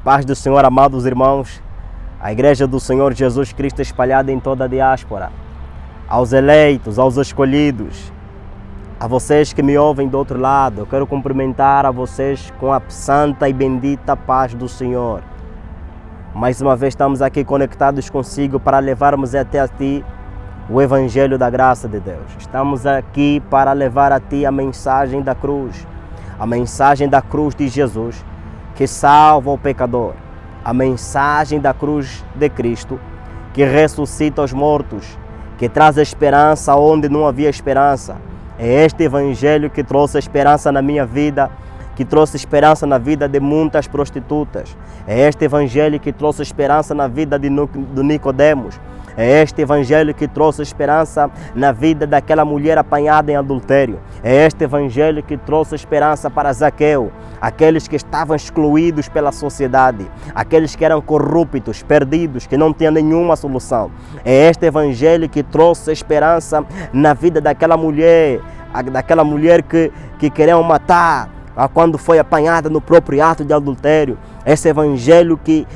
Paz do Senhor, amados irmãos, a Igreja do Senhor Jesus Cristo espalhada em toda a diáspora, aos eleitos, aos escolhidos, a vocês que me ouvem do outro lado, eu quero cumprimentar a vocês com a santa e bendita paz do Senhor. Mais uma vez estamos aqui conectados consigo para levarmos até a ti o Evangelho da graça de Deus. Estamos aqui para levar a ti a mensagem da cruz, a mensagem da cruz de Jesus, que salva o pecador, a mensagem da cruz de Cristo, que ressuscita os mortos, que traz esperança onde não havia esperança. É este Evangelho que trouxe esperança na minha vida, que trouxe esperança na vida de muitas prostitutas. É este Evangelho que trouxe esperança na vida do Nicodemos. É este Evangelho que trouxe esperança na vida daquela mulher apanhada em adultério. É este Evangelho que trouxe esperança para Zaqueu, aqueles que estavam excluídos pela sociedade, aqueles que eram corruptos, perdidos, que não tinham nenhuma solução. É este Evangelho que trouxe esperança na vida daquela mulher que queriam matar, quando foi apanhada no próprio ato de adultério. Esse Evangelho que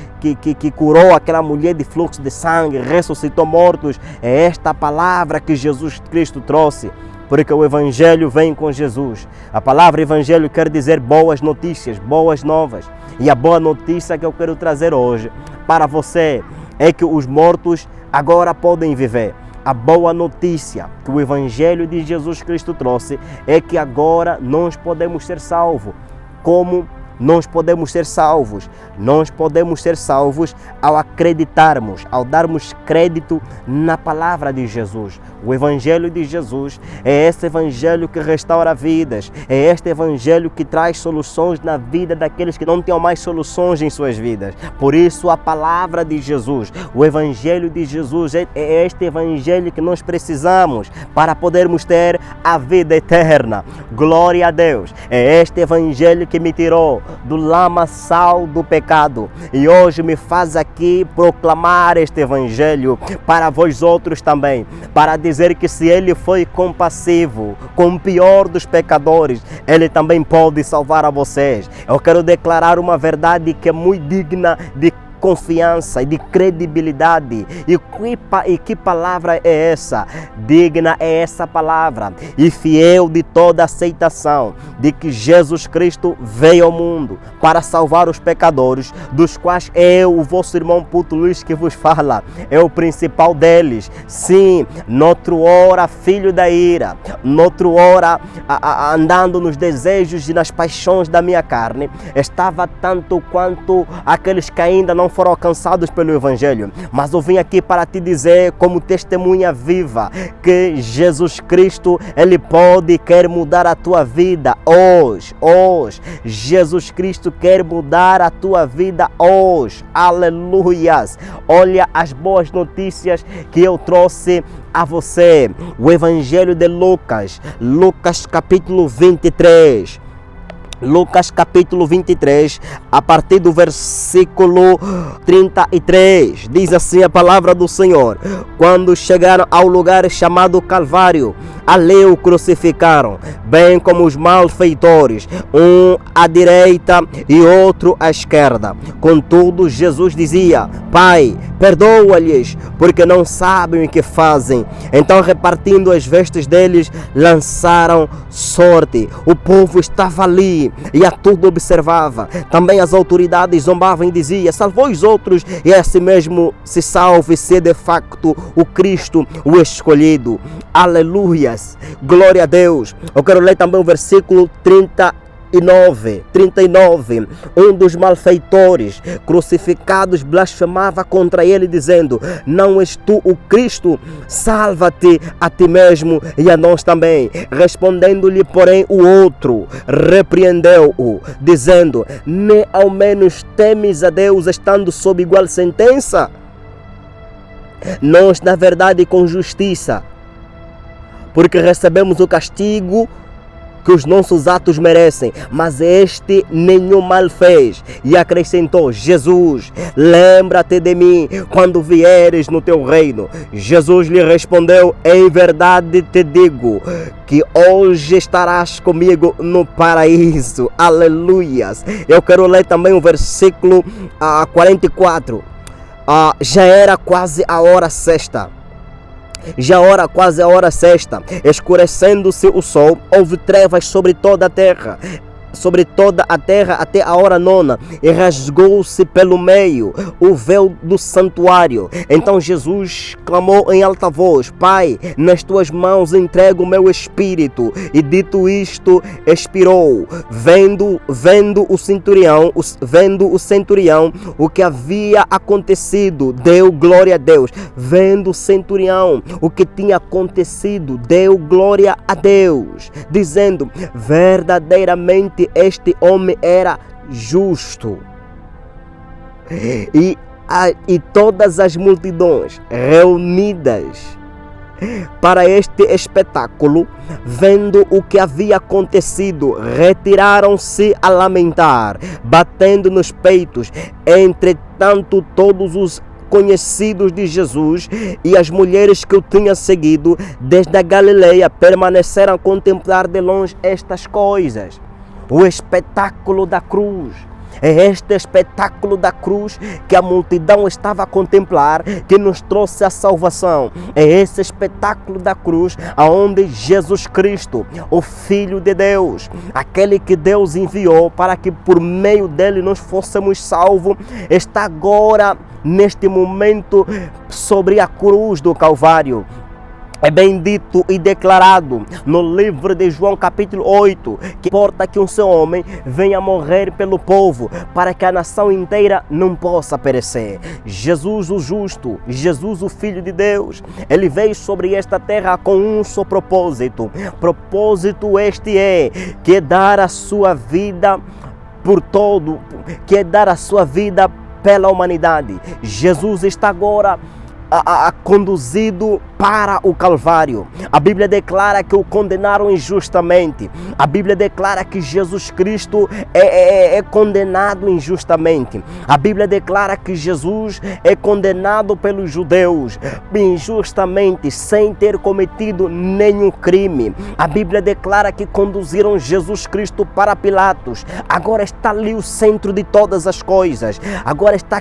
curou aquela mulher de fluxo de sangue, ressuscitou mortos. É esta palavra que Jesus Cristo trouxe, porque o Evangelho vem com Jesus. A palavra Evangelho quer dizer boas notícias, boas novas. E a boa notícia que eu quero trazer hoje para você é que os mortos agora podem viver. A boa notícia que o Evangelho de Jesus Cristo trouxe é que agora nós podemos ser salvos. Como nós podemos ser salvos? Nós podemos ser salvos ao acreditarmos, ao darmos crédito na palavra de Jesus. O Evangelho de Jesus é esse Evangelho que restaura vidas, é este Evangelho que traz soluções na vida daqueles que não tinham mais soluções em suas vidas. Por isso a palavra de Jesus, o Evangelho de Jesus é este Evangelho que nós precisamos para podermos ter a vida eterna. Glória a Deus! É este Evangelho que me tirou do lamaçal do pecado e hoje me faz aqui proclamar este Evangelho para vós outros também, para dizer que se Ele foi compassivo com o pior dos pecadores, Ele também pode salvar a vocês. Eu quero declarar uma verdade que é muito digna de confiança e de credibilidade. E que palavra é essa? Digna é essa palavra e fiel de toda aceitação, de que Jesus Cristo veio ao mundo para salvar os pecadores, dos quais eu, o vosso irmão Puto Luís, que vos fala, é o principal deles. Sim, noutro hora filho da ira, noutro hora andando nos desejos e nas paixões da minha carne, estava tanto quanto aqueles que ainda não foram alcançados pelo Evangelho. Mas eu vim aqui para te dizer, como testemunha viva, que Jesus Cristo, Ele pode e quer mudar a tua vida hoje. Jesus Cristo quer mudar a tua vida hoje. Aleluias! Olha as boas notícias que eu trouxe a você. O Evangelho de Lucas, Lucas capítulo 23. Lucas capítulo 23, a partir do versículo 33, diz assim a palavra do Senhor: quando chegaram ao lugar chamado Calvário, ali o crucificaram, bem como os malfeitores, um à direita e outro à esquerda. Contudo, Jesus dizia: Pai, perdoa-lhes, porque não sabem o que fazem. Então, repartindo as vestes deles, lançaram sorte. O povo estava ali e a tudo observava. Também as autoridades zombavam e diziam: salvou os outros e a si mesmo se salve, se de facto o Cristo, o escolhido. Aleluias, glória a Deus. Eu quero ler também o versículo 39. Um dos malfeitores crucificados blasfemava contra ele, dizendo: não és tu o Cristo? Salva-te a ti mesmo e a nós também. Respondendo-lhe, porém, o outro repreendeu-o, dizendo: nem ao menos temes a Deus, estando sob igual sentença? Nós, na verdade, com justiça, porque recebemos o castigo que os nossos atos merecem, mas este nenhum mal fez. E acrescentou: Jesus, lembra-te de mim quando vieres no teu reino. Jesus lhe respondeu: em verdade te digo que hoje estarás comigo no paraíso. Aleluias. Eu quero ler também o versículo 44. Já era quase a hora sexta. Escurecendo-se o sol, houve trevas sobre toda a terra até a hora nona, e rasgou-se pelo meio o véu do santuário. Então Jesus clamou em alta voz: Pai, nas tuas mãos entrego o meu espírito. E dito isto, expirou. Vendo o centurião o que havia acontecido, deu glória a Deus. Vendo o centurião o que tinha acontecido, deu glória a Deus, dizendo: verdadeiramente este homem era justo. E todas as multidões reunidas para este espetáculo, vendo o que havia acontecido, retiraram-se a lamentar, batendo nos peitos. Entretanto, todos os conhecidos de Jesus e as mulheres que o tinham seguido desde a Galileia permaneceram a contemplar de longe estas coisas. O espetáculo da cruz. É este espetáculo da cruz que a multidão estava a contemplar, que nos trouxe a salvação. É esse espetáculo da cruz aonde Jesus Cristo, o Filho de Deus, aquele que Deus enviou para que por meio dele nós fôssemos salvos, está agora neste momento sobre a cruz do Calvário. É bem dito e declarado no livro de João capítulo 8, que importa que um só homem venha morrer pelo povo, para que a nação inteira não possa perecer. Jesus o justo, Jesus o Filho de Deus, ele veio sobre esta terra com um só propósito. Propósito este é que é dar a sua vida por todo, que é dar a sua vida pela humanidade. Jesus está agora conduzido para o Calvário. A Bíblia declara que o condenaram injustamente. A Bíblia declara que Jesus Cristo é condenado injustamente. A Bíblia declara que Jesus é condenado pelos judeus injustamente, sem ter cometido nenhum crime. A Bíblia declara que conduziram Jesus Cristo para Pilatos. Agora está ali o centro de todas as coisas. Agora está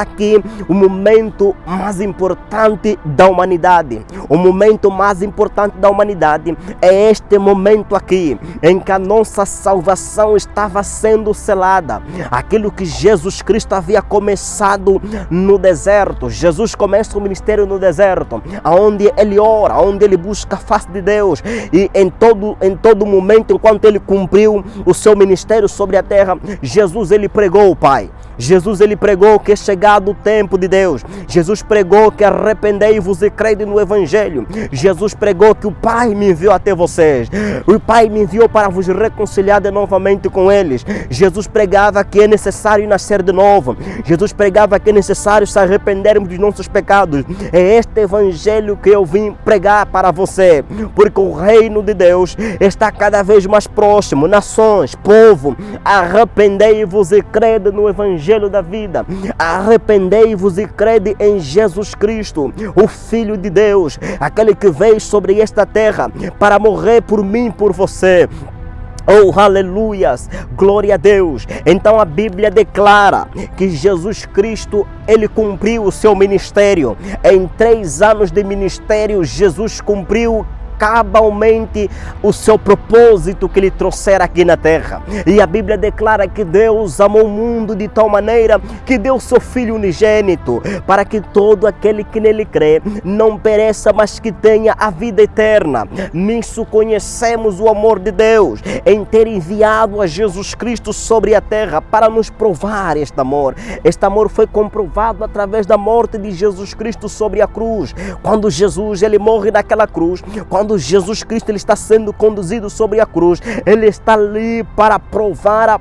aqui o momento mais importante da humanidade. O momento mais importante da humanidade é este momento aqui, em que a nossa salvação estava sendo selada. Aquilo que Jesus Cristo havia começado no deserto. Jesus começa o ministério no deserto, onde ele ora, onde ele busca a face de Deus. E em todo momento, enquanto ele cumpriu o seu ministério sobre a terra, Jesus ele pregou, Pai. Jesus ele pregou que é chegado o tempo de Deus. Jesus pregou que arrependei-vos e crede no Evangelho. Jesus pregou que o Pai me enviou até vocês. O Pai me enviou para vos reconciliar de novamente com eles. Jesus pregava que é necessário nascer de novo. Jesus pregava que é necessário se arrependermos dos nossos pecados. É este Evangelho que eu vim pregar para você, porque o reino de Deus está cada vez mais próximo. Nações, povo, arrependei-vos e crede no Evangelho da vida. Arrependei-vos e crede em Jesus Cristo, o Filho de Deus, aquele que veio sobre esta terra para morrer por mim e por você. Oh, aleluias, glória a Deus. Então a Bíblia declara que Jesus Cristo, ele cumpriu o seu ministério. Em 3 anos de ministério, Jesus cumpriu cabalmente o seu propósito que lhe trouxera aqui na terra. E a Bíblia declara que Deus amou o mundo de tal maneira que deu seu Filho unigênito, para que todo aquele que nele crê não pereça, mas que tenha a vida eterna. Nisso conhecemos o amor de Deus, em ter enviado a Jesus Cristo sobre a terra para nos provar este amor. Este amor foi comprovado através da morte de Jesus Cristo sobre a cruz. Quando Jesus ele morre naquela cruz, quando quando Jesus Cristo ele está sendo conduzido sobre a cruz, ele está ali para provar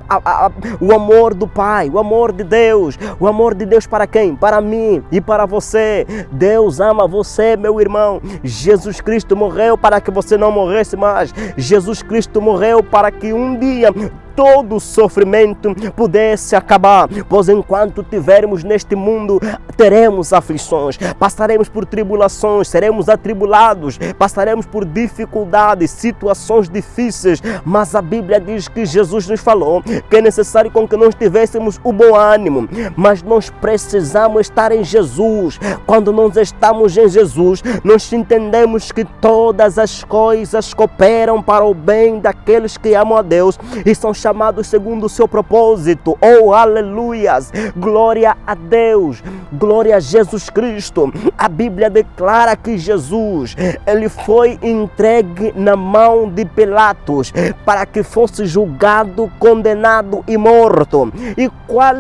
o amor do Pai, o amor de Deus. O amor de Deus para quem? Para mim e para você. Deus ama você, meu irmão. Jesus Cristo morreu para que você não morresse mais. Jesus Cristo morreu para que um dia todo o sofrimento pudesse acabar, pois enquanto tivermos neste mundo, teremos aflições, passaremos por tribulações, seremos atribulados, passaremos por dificuldades, situações difíceis, mas a Bíblia diz que Jesus nos falou que é necessário com que nós tivéssemos o bom ânimo, mas nós precisamos estar em Jesus. Quando nós estamos em Jesus, nós entendemos que todas as coisas cooperam para o bem daqueles que amam a Deus e são chamados segundo o seu propósito. Oh, aleluias! Glória a Deus! Glória a Jesus Cristo! A Bíblia declara que Jesus, ele foi entregue na mão de Pilatos para que fosse julgado, condenado e morto. E qual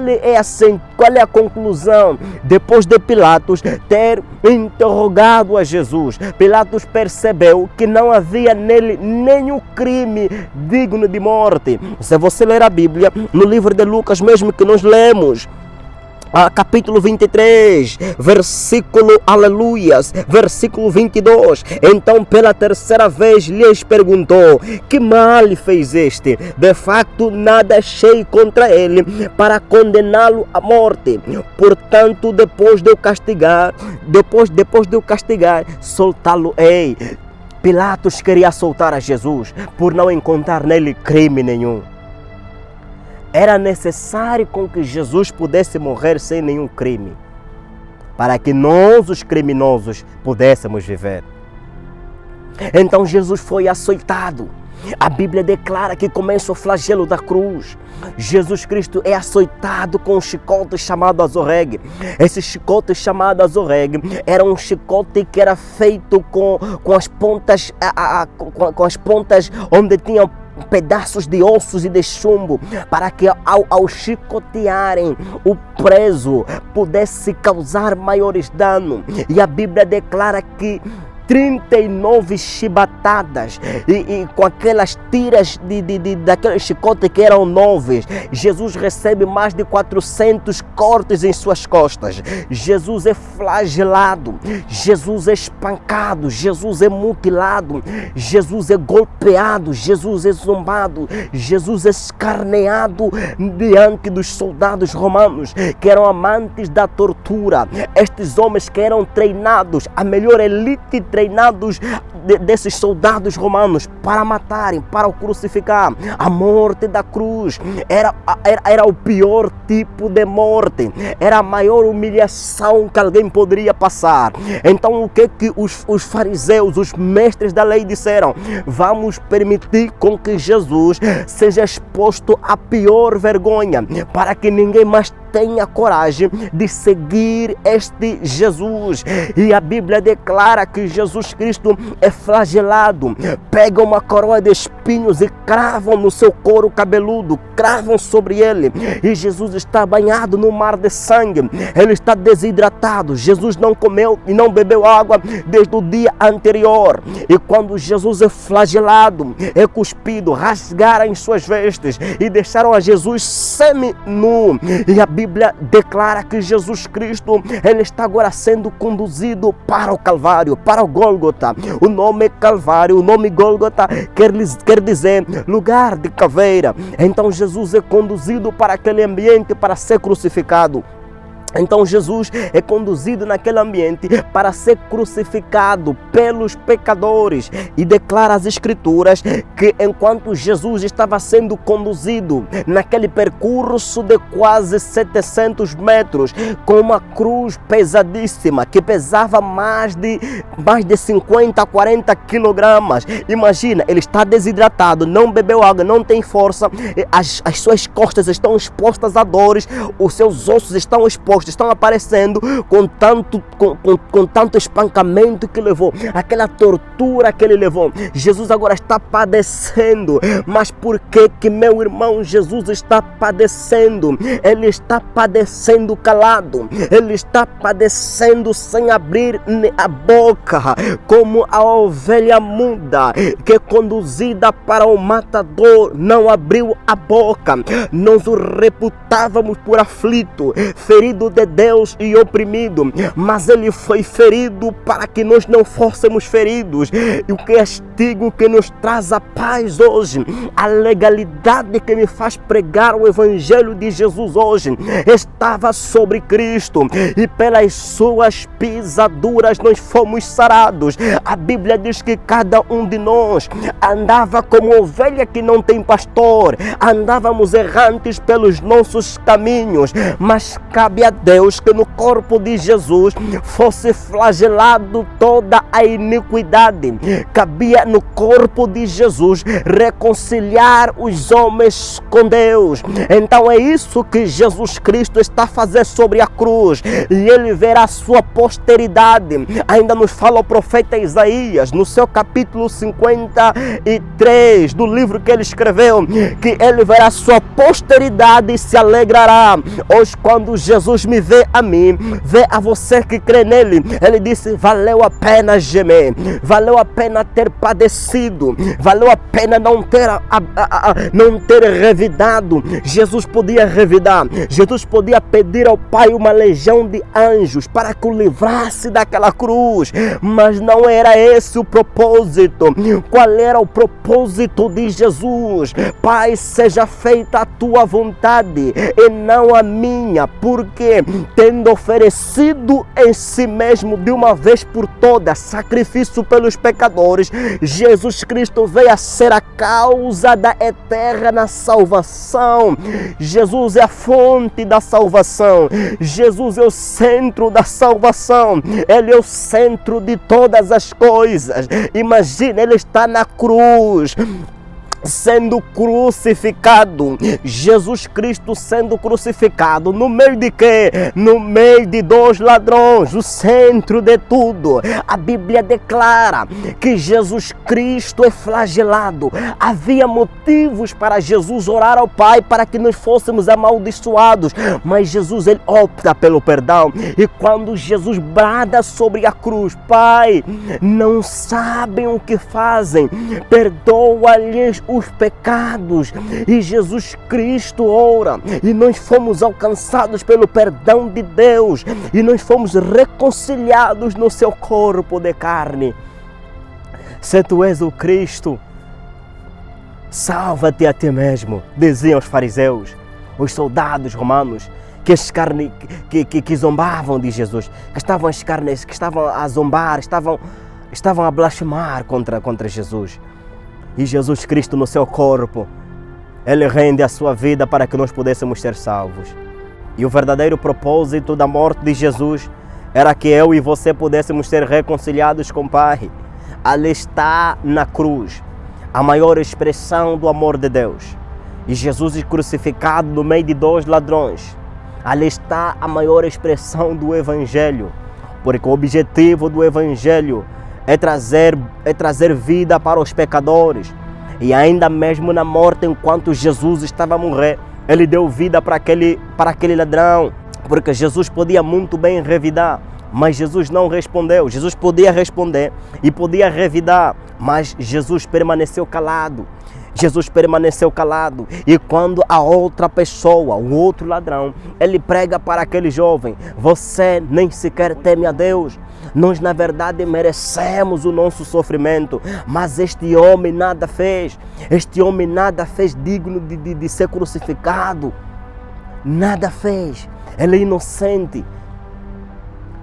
é a conclusão? Depois de Pilatos ter interrogado a Jesus, Pilatos percebeu que não havia nele nenhum crime digno de morte. Se você ler a Bíblia, no livro de Lucas mesmo que nós lemos, capítulo 23, versículo, aleluias, versículo 22. Então pela terceira vez lhes perguntou: que mal fez este? De facto nada achei contra ele para condená-lo à morte. Portanto, depois de eu castigar, soltá-lo-ei. Pilatos queria soltar a Jesus por não encontrar nele crime nenhum. Era necessário com que Jesus pudesse morrer sem nenhum crime, para que nós, os criminosos, pudéssemos viver. Então Jesus foi açoitado. A Bíblia declara que começa o flagelo da cruz. Jesus Cristo é açoitado com um chicote chamado azorregue. Esse chicote chamado azorregue era um chicote que era feito com as pontas, com as pontas onde tinham pedaços de ossos e de chumbo, para que ao chicotearem o preso pudesse causar maiores danos. E a Bíblia declara que 39 chibatadas e com aquelas tiras daquele chicote que eram 9, Jesus recebe mais de 400 cortes em suas costas. Jesus é flagelado, Jesus é espancado, Jesus é mutilado, Jesus é golpeado, Jesus é zombado, Jesus é escarneado diante dos soldados romanos que eram amantes da tortura. Estes homens que eram treinados, a melhor elite treinados desses soldados romanos para matarem, para o crucificar. A morte da cruz era o pior tipo de morte, era a maior humilhação que alguém poderia passar. Então o que os fariseus, os mestres da lei disseram? Vamos permitir com que Jesus seja exposto à pior vergonha, para que ninguém mais tenha coragem de seguir este Jesus. E a Bíblia declara que Jesus Cristo é flagelado, pegam uma coroa de espinhos e cravam no seu couro cabeludo, cravam sobre ele, e Jesus está banhado no mar de sangue, ele está desidratado. Jesus não comeu e não bebeu água desde o dia anterior, e quando Jesus é flagelado, é cuspido, rasgaram suas vestes e deixaram a Jesus semi-nu. E a Bíblia declara que Jesus Cristo, ele está agora sendo conduzido para o Calvário, para o Gólgota. O nome Calvário, o nome Gólgota quer dizer lugar de caveira. Então Jesus é conduzido para aquele ambiente para ser crucificado. Então Jesus é conduzido naquele ambiente para ser crucificado pelos pecadores, e declara as Escrituras que enquanto Jesus estava sendo conduzido naquele percurso de quase 700 metros, com uma cruz pesadíssima que pesava mais de 50 a 40 quilogramas. Imagina, ele está desidratado, não bebeu água, não tem força, as suas costas estão expostas a dores, os seus ossos estão expostos, rostos estão aparecendo com tanto espancamento que levou, aquela tortura que ele levou. Jesus agora está padecendo. Mas por que meu irmão Jesus está padecendo? Ele está padecendo calado. Ele está padecendo sem abrir a boca, como a ovelha muda que é conduzida para o matador não abriu a boca. Nós o reputávamos por aflito, ferido de Deus e oprimido, mas ele foi ferido para que nós não fôssemos feridos. E o castigo que nos traz a paz hoje, a legalidade que me faz pregar o evangelho de Jesus hoje, estava sobre Cristo, e pelas suas pisaduras nós fomos sarados. A Bíblia diz que cada um de nós andava como ovelha que não tem pastor, andávamos errantes pelos nossos caminhos, mas cabe a Deus que no corpo de Jesus fosse flagelado toda a iniquidade. Cabia no corpo de Jesus reconciliar os homens com Deus. Então é isso que Jesus Cristo está fazendo sobre a cruz, e ele verá a sua posteridade. Ainda nos fala o profeta Isaías no seu capítulo 53 do livro que ele escreveu, que ele verá a sua posteridade e se alegrará. Hoje, quando Jesus me vê a mim, vê a você que crê nele, ele disse: valeu a pena gemer, valeu a pena ter padecido, valeu a pena não ter revidado. Jesus podia revidar, Jesus podia pedir ao Pai uma legião de anjos para que o livrasse daquela cruz, mas não era esse o propósito. Qual era o propósito de Jesus? Pai, seja feita a tua vontade e não a minha, porque tendo oferecido em si mesmo de uma vez por todas sacrifício pelos pecadores, Jesus Cristo veio a ser a causa da eterna salvação. Jesus é a fonte da salvação, Jesus é o centro da salvação, ele é o centro de todas as coisas. Imagina, ele está na cruz sendo crucificado, Jesus Cristo sendo crucificado, no meio de quê? No meio de dois ladrões, o centro de tudo. A Bíblia declara que Jesus Cristo é flagelado. Havia motivos para Jesus orar ao Pai para que nós fôssemos amaldiçoados, mas Jesus, ele opta pelo perdão. E quando Jesus brada sobre a cruz: Pai, não sabem o que fazem, perdoa-lhes os pecados, e Jesus Cristo ora, e nós fomos alcançados pelo perdão de Deus, e nós fomos reconciliados no seu corpo de carne. Se tu és o Cristo, salva-te a ti mesmo, diziam os fariseus, os soldados romanos, que zombavam de Jesus, que estavam a zombar, estavam a blasfemar contra Jesus. E Jesus Cristo no seu corpo, ele rende a sua vida para que nós pudéssemos ser salvos. E o verdadeiro propósito da morte de Jesus era que eu e você pudéssemos ser reconciliados com o Pai. Ali está na cruz a maior expressão do amor de Deus. E Jesus é crucificado no meio de dois ladrões. Ali está a maior expressão do Evangelho, porque o objetivo do Evangelho é trazer vida para os pecadores. E ainda mesmo na morte, enquanto Jesus estava a morrer, ele deu vida para aquele ladrão, porque Jesus podia muito bem revidar, mas Jesus não respondeu. Jesus podia responder e podia revidar, mas Jesus permaneceu calado. Jesus permaneceu calado. E quando a outra pessoa, o outro ladrão, ele prega para aquele jovem: você nem sequer teme a Deus, nós na verdade merecemos o nosso sofrimento, mas este homem nada fez, digno de ser crucificado, nada fez, ele é inocente.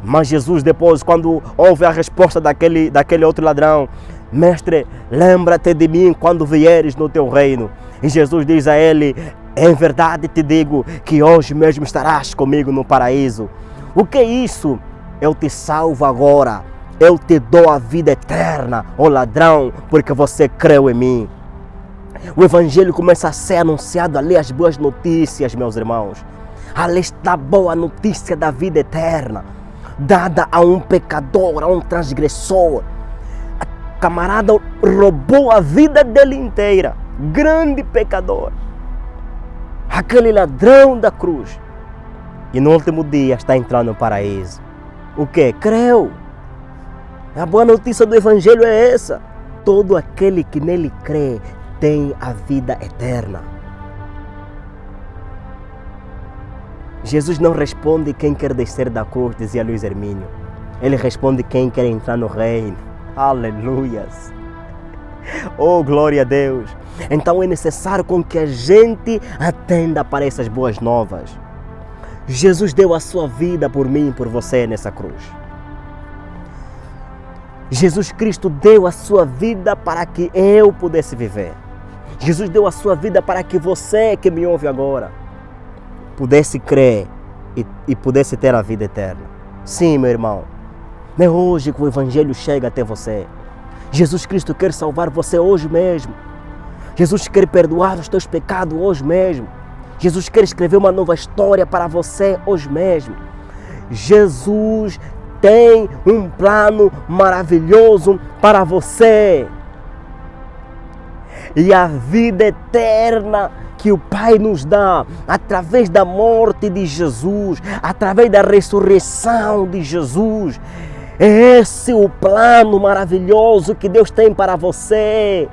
Mas Jesus depois, quando ouve a resposta daquele outro ladrão: mestre, lembra-te de mim quando vieres no teu reino. E Jesus diz a ele: em verdade te digo que hoje mesmo estarás comigo no paraíso. O que é isso? Eu te salvo agora, eu te dou a vida eterna, ó ladrão, porque você creu em mim. O Evangelho começa a ser anunciado ali, as boas notícias, meus irmãos. esta boa notícia da vida eterna, dada a um pecador, a um transgressor. O camarada roubou a vida dele inteira, grande pecador, aquele ladrão da cruz, e no último dia está entrando no paraíso. O que? Creu. A boa notícia do Evangelho é essa. Todo aquele que nele crê tem a vida eterna. Jesus não responde quem quer descer da cruz, dizia Luiz Hermínio. Ele responde quem quer entrar no reino. Aleluias! Oh, glória a Deus! Então é necessário com que a gente atenda para essas boas novas. Jesus deu a sua vida por mim e por você nessa cruz. Jesus Cristo deu a sua vida para que eu pudesse viver. Jesus deu a sua vida para que você que me ouve agora pudesse crer e pudesse ter a vida eterna. Sim, meu irmão, é hoje que o Evangelho chega até você. Jesus Cristo quer salvar você hoje mesmo. Jesus quer perdoar os teus pecados hoje mesmo. Jesus quer escrever uma nova história para você hoje mesmo. Jesus tem um plano maravilhoso para você. E a vida eterna que o Pai nos dá através da morte de Jesus, através da ressurreição de Jesus. Esse é o plano maravilhoso que Deus tem para você.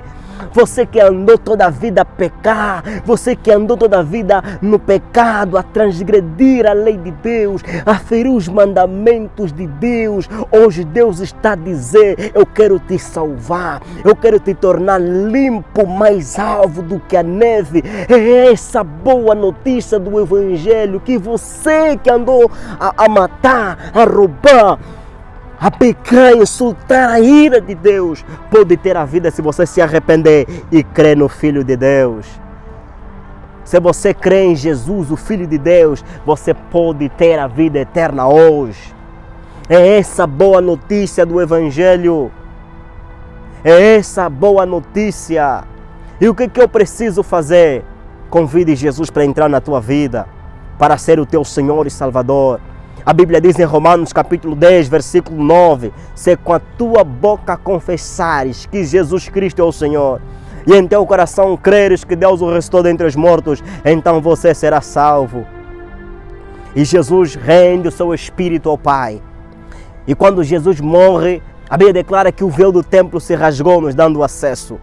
Você que andou toda a vida a pecar, você que andou toda a vida no pecado, a transgredir a lei de Deus, a ferir os mandamentos de Deus, hoje Deus está a dizer: eu quero te salvar, eu quero te tornar limpo, mais alvo do que a neve. É essa boa notícia do Evangelho, que você que andou a matar, a roubar, a pecar, insultar a ira de Deus, pode ter a vida se você se arrepender e crer no Filho de Deus. Se você crê em Jesus, o Filho de Deus, você pode ter a vida eterna hoje. É essa boa notícia do Evangelho. É essa boa notícia. E o que eu preciso fazer? Convide Jesus para entrar na tua vida, para ser o teu Senhor e Salvador. A Bíblia diz em Romanos capítulo 10, versículo 9, se com a tua boca confessares que Jesus Cristo é o Senhor, e em teu coração creres que Deus o ressuscitou dentre os mortos, então você será salvo. E Jesus rende o seu Espírito ao Pai. E quando Jesus morre, a Bíblia declara que o véu do templo se rasgou, nos dando acesso.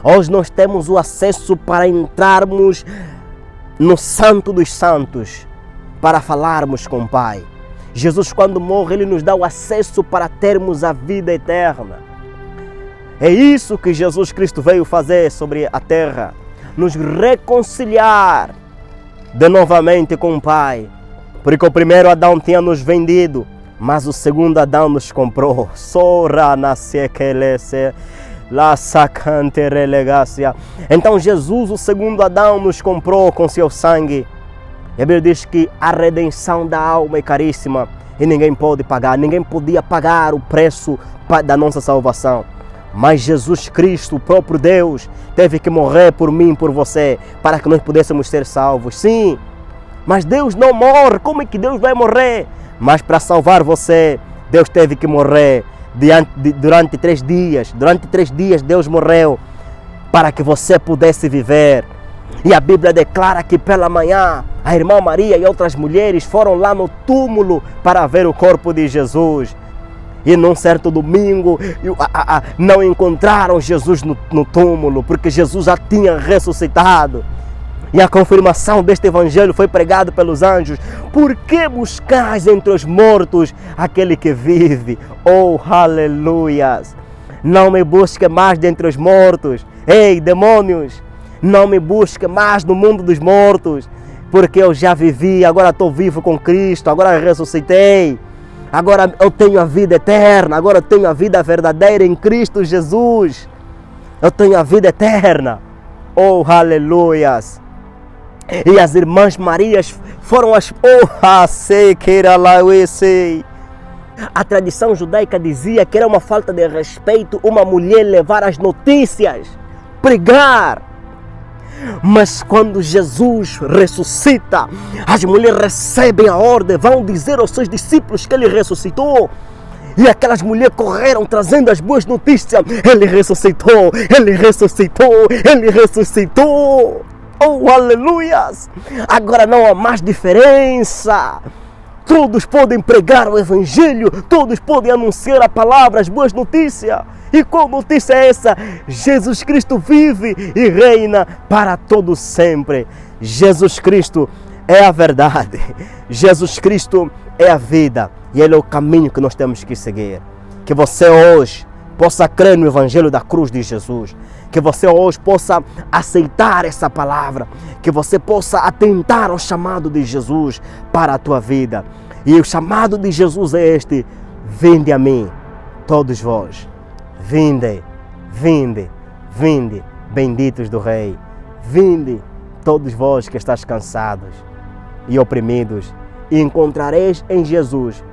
Hoje nós temos o acesso para entrarmos no Santo dos Santos, para falarmos com o Pai. Jesus, quando morre, Ele nos dá o acesso para termos a vida eterna. É isso que Jesus Cristo veio fazer sobre a terra, nos reconciliar de novamente com o Pai. Porque o primeiro Adão tinha nos vendido, mas o segundo Adão nos comprou. Então Jesus, o segundo Adão, nos comprou com seu sangue. E a Bíblia diz que a redenção da alma é caríssima e ninguém pode pagar, ninguém podia pagar o preço da nossa salvação. Mas Jesus Cristo, o próprio Deus, teve que morrer por mim e por você, para que nós pudéssemos ser salvos. Sim, mas Deus não morre. Como é que Deus vai morrer? Mas para salvar você, Deus teve que morrer durante 3 dias. Durante 3 dias Deus morreu para que você pudesse viver. E a Bíblia declara que pela manhã a irmã Maria e outras mulheres foram lá no túmulo para ver o corpo de Jesus. E num certo domingo não encontraram Jesus no túmulo, porque Jesus já tinha ressuscitado. E a confirmação deste Evangelho foi pregado pelos anjos. Por que buscais entre os mortos aquele que vive? Oh, aleluias! Não me busque mais dentre os mortos. Ei, demônios! Não me busque mais no mundo dos mortos, porque eu já vivi, agora estou vivo com Cristo, agora ressuscitei, agora eu tenho a vida eterna, agora eu tenho a vida verdadeira em Cristo Jesus. Eu tenho a vida eterna. Oh, aleluias! E as irmãs Marias foram as... A tradição judaica dizia que era uma falta de respeito uma mulher levar as notícias, pregar. Mas quando Jesus ressuscita, as mulheres recebem a ordem, vão dizer aos seus discípulos que ele ressuscitou. E aquelas mulheres correram trazendo as boas notícias. Ele ressuscitou, ele ressuscitou, ele ressuscitou. Oh, aleluias! Agora não há mais diferença. Todos podem pregar o Evangelho, todos podem anunciar a palavra, as boas notícias. E qual notícia é essa? Jesus Cristo vive e reina para todo sempre. Jesus Cristo é a verdade. Jesus Cristo é a vida. E Ele é o caminho que nós temos que seguir. Que você hoje possa crer no Evangelho da cruz de Jesus. Que você hoje possa aceitar essa palavra. Que você possa atentar ao chamado de Jesus para a tua vida. E o chamado de Jesus é este: vinde a mim, todos vós. Vinde, vinde, vinde, benditos do Rei. Vinde, todos vós que estáis cansados e oprimidos, e encontrareis em Jesus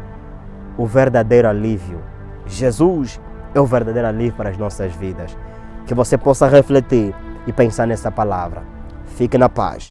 o verdadeiro alívio. Jesus é o verdadeiro alívio para as nossas vidas. Que você possa refletir e pensar nessa palavra. Fique na paz.